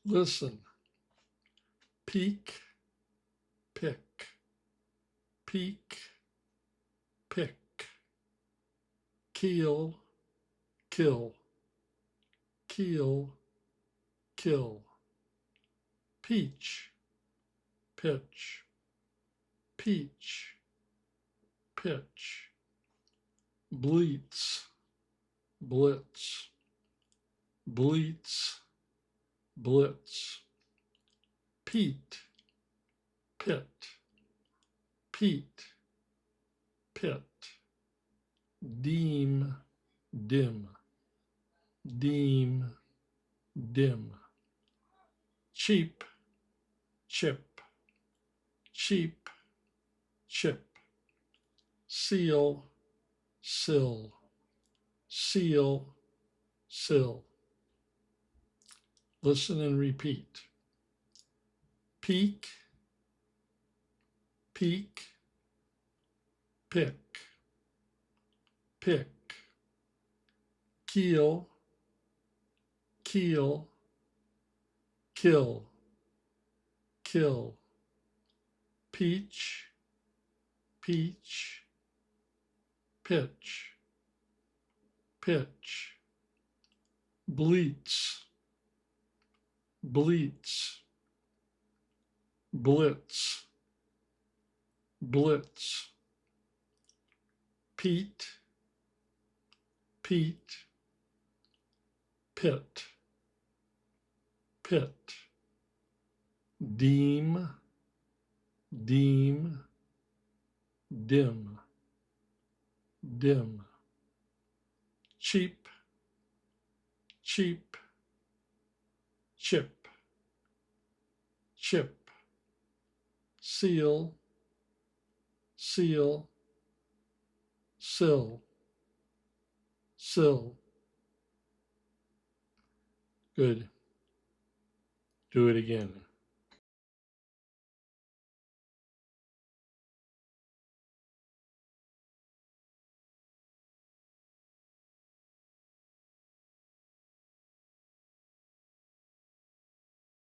Listen. Peek, pick. Peek, pick. Keel, kill. Keel, kill. Peach, pitch. Peach, pitch. Bleats, blitz. Bleats, blitz. Pete, pit. Pete, pit. Deem, dim. Deem, dim. Cheap, chip. Cheap, chip. Seal, sill. Seal, sill. Listen and repeat. Peek, peek, pick, pick. Keel, keel, kill, kill. Peach, peach, pitch, pitch. Bleats, bleats. Blitz, blitz. Pete, pete. Pit, pit. Deem, deem. Dim, dim. Cheap, cheap. Chip, chip. Seal, seal. Sill, sill. Good. Do it again.